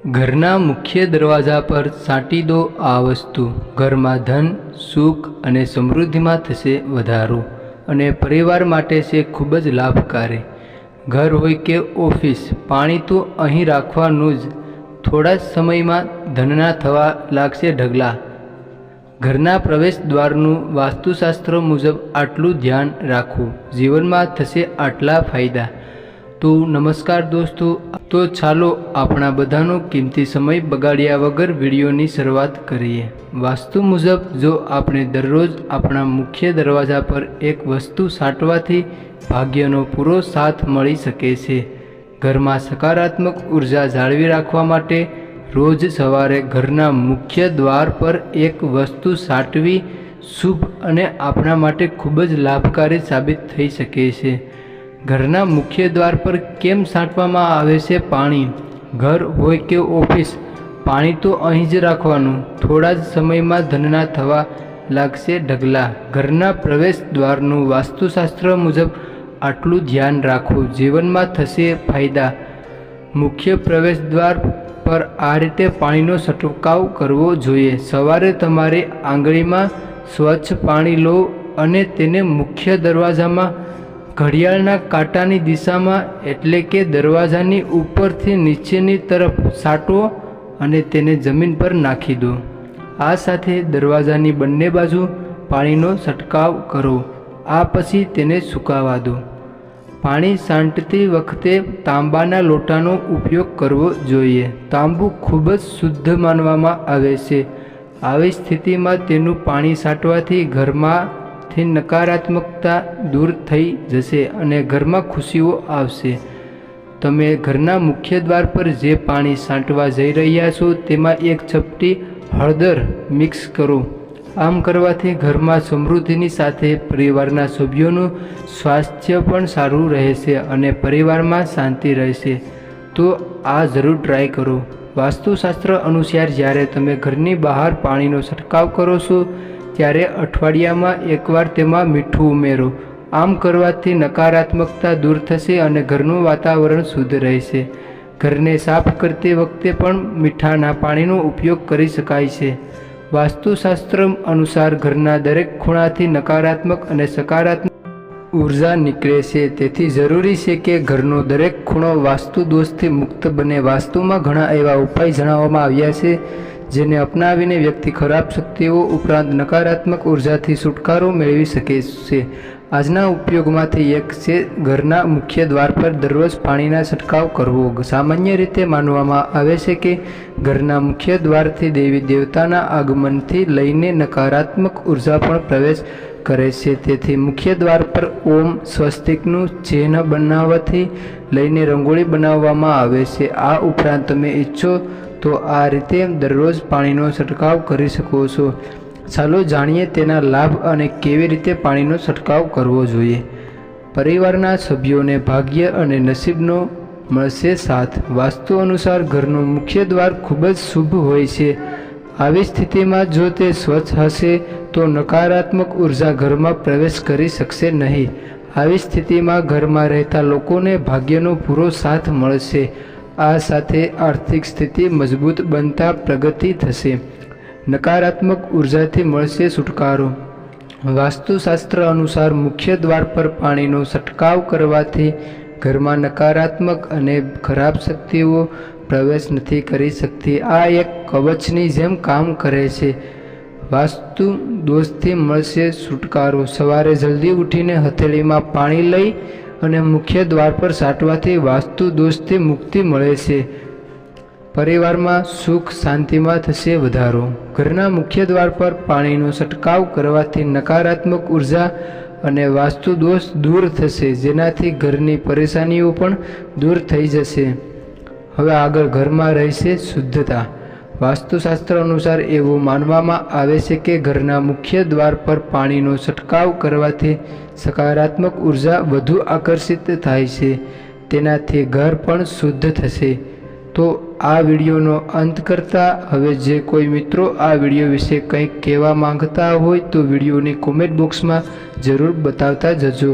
ઘરના મુખ્ય દરવાજા પર સાંટી દો આ વસ્તુ. ઘરમાં ધન, સુખ અને સમૃદ્ધિમાં થશે વધારો અને પરિવાર માટે છે ખૂબ જ લાભકારી. ઘર હોય કે ઓફિસ, પાણી તો અહીં રાખવાનું જ. થોડા જ સમયમાં ધનના થવા લાગશે ઢગલા. ઘરના પ્રવેશ દ્વારનું વાસ્તુશાસ્ત્ર મુજબ આટલું ધ્યાન રાખવું, જીવનમાં થશે આટલા ફાયદા. તો નમસ્કાર દોસ્તો, તો ચાલો આપણા બધાનો કિંમતી સમય બગાડ્યા વગર વિડીયોની શરૂઆત કરીએ. વાસ્તુ મુજબ જો આપણે દરરોજ આપણા મુખ્ય દરવાજા પર એક વસ્તુ સાંટવાથી ભાગ્યનો પૂરો સાથ મળી શકે છે. ઘરમાં સકારાત્મક ઉર્જા જાળવી રાખવા માટે રોજ સવારે ઘરના મુખ્ય દ્વાર પર એક વસ્તુ સાંટવી શુભ અને આપણા માટે ખૂબ જ લાભકારી સાબિત થઈ શકે છે. ઘરના મુખ્ય દ્વાર પર કેમ સાંટવામાં આવે છે પાણી? ઘર હોય કે ઓફિસ, પાણી તો અહીં જ રાખવાનું. થોડા જ સમયમાં ધનના થવા લાગશે ઢગલા. ઘરના પ્રવેશ દ્વારનું વાસ્તુશાસ્ત્ર મુજબ આટલું ધ્યાન રાખવું, જીવનમાં થશે ફાયદા. મુખ્ય પ્રવેશ દ્વાર પર આ રીતે પાણીનો છંટકાવ કરવો જોઈએ. સવારે તમારી આંગળીમાં સ્વચ્છ પાણી લો અને તેને મુખ્ય દરવાજામાં ઘડિયાળના કાંટાની દિશામાં એટલે કે દરવાજાની ઉપરથી નીચેની તરફ સાંટો અને તેને જમીન પર નાખી દો. આ સાથે દરવાજાની બંને બાજુ પાણીનો છંટકાવ કરો. આ પછી તેને સુકાવા દો. પાણી છાંટતી વખતે તાંબાના લોટાનો ઉપયોગ કરવો જોઈએ. તાંબુ ખૂબ જ શુદ્ધ માનવામાં આવે છે. આવી સ્થિતિમાં તેનું પાણી છાંટવાથી ઘરમાંથી નકારાત્મકતા દૂર થઈ જશે અને ઘરમાં ખુશીઓ આવશે. તમે ઘરના મુખ્ય દ્વાર પર જે પાણી છાંટવા જઈ રહ્યા છો તેમાં એક ચપટી હળદર મિક્સ કરો. આમ કરવાથી ઘરમાં સમૃદ્ધિની સાથે પરિવારના સભ્યોનું સ્વાસ્થ્ય પણ સારું રહેશે અને પરિવારમાં શાંતિ રહેશે. તો આ જરૂર ટ્રાય કરો. વાસ્તુશાસ્ત્ર અનુસાર જ્યારે તમે ઘરની બહાર પાણીનો છંટકાવ કરો છો ત્યારે અઠવાડિયામાં એકવાર તેમાં મીઠું ઉમેરો. આમ કરવાથી નકારાત્મકતા દૂર થશે અને ઘરનું વાતાવરણ શુદ્ધ રહેશે. ઘરને સાફ કરતી વખતે પણ મીઠાના પાણીનો ઉપયોગ કરી શકાય છે. વાસ્તુશાસ્ત્ર અનુસાર ઘરના દરેક ખૂણાથી નકારાત્મક અને સકારાત્મક ઉર્જા નીકળે છે. તેથી જરૂરી છે કે ઘરનો દરેક ખૂણો વાસ્તુ દોષથી મુક્ત બને. વાસ્તુમાં ઘણા એવા ઉપાય જણાવવામાં આવ્યા છે જેને અપનાવીને વ્યક્તિ ખરાબ શક્તિઓ ઉપરાંત નકારાત્મક ઉર્જાથી છુટકારો મેળવી શકે છે. આજના ઉપયોગમાંથી એક છે ઘરના મુખ્ય દ્વાર પર દરરોજ પાણીના છંટકાવ કરવો. સામાન્ય રીતે માનવામાં આવે છે કે ઘરના મુખ્ય દ્વારથી દેવી દેવતાના આગમનથી લઈને નકારાત્મક ઉર્જા પણ પ્રવેશ કરે છે. તેથી મુખ્ય દ્વાર પર ઓમ સ્વસ્તિકનું ચિહ્ન બનાવવાથી લઈને રંગોળી બનાવવામાં આવે છે. આ ઉપરાંત તમે ઈચ્છો તો આ રીતે દરરોજ પાણીનો છંટકાવ કરી શકો છો. ચાલો જાણીએ તેના લાભ અને કેવી રીતે પાણીનો છંટકાવ કરવો જોઈએ. પરિવારના સભ્યોને ભાગ્ય અને નસીબનો મળશે સાથ. વાસ્તુ અનુસાર ઘરનું મુખ્ય દ્વાર ખૂબ જ શુભ હોય છે. આવી સ્થિતિમાં જો તે સ્વચ્છ હશે તો નકારાત્મક ઉર્જા ઘરમાં પ્રવેશ કરી શકશે નહીં. આવી સ્થિતિમાં ઘરમાં રહેતા લોકોને ભાગ્યનો પૂરો સાથ મળશે. આ સાથે આર્થિક સ્થિતિ મજબૂત બનતા પ્રગતિ થશે. નકારાત્મક ઉર્જાથી મળશે છુટકારો. વાસ્તુશાસ્ત્ર અનુસાર મુખ્ય દ્વાર પર પાણીનો છંટકાવ કરવાથી ઘરમાં નકારાત્મક અને ખરાબ શક્તિઓ પ્રવેશ નથી કરી શકતી. આ એક કવચની જેમ કામ કરે છે. વાસ્તુ દોષથી મળશે છુટકારો. સવારે જલ્દી ઉઠીને હથેળીમાં પાણી લઈ અને મુખ્ય દ્વાર પર છાંટવાથી વાસ્તુ દોષથી મુક્તિ મળે છે. પરિવારમાં સુખ શાંતિમાં થશે વધારો. ઘરના મુખ્ય દ્વાર પર પાણીનો છંટકાવ કરવાથી નકારાત્મક ઉર્જા અને વાસ્તુ દોષ દૂર થશે, જેનાથી ઘરની પરેશાનીઓ પણ દૂર થઈ જશે. હવે આગળ ઘરમાં રહેશે શુદ્ધતા. વાસ્તુશાસ્ત્ર અનુસાર એવું માનવામાં આવે છે કે ઘરના મુખ્ય દ્વાર પર પાણીનો છંટકાવ કરવાથી સકારાત્મક ઉર્જા વધુ આકર્ષિત થાય છે. તેનાથી ઘર પણ શુદ્ધ થશે. તો આ વિડીયોનો અંત કરતાં હવે જે કોઈ મિત્રો આ વિડીયો વિશે કંઈક કહેવા માંગતા હોય તો વિડીયોની કોમેન્ટ બોક્સમાં જરૂર બતાવતા જજો.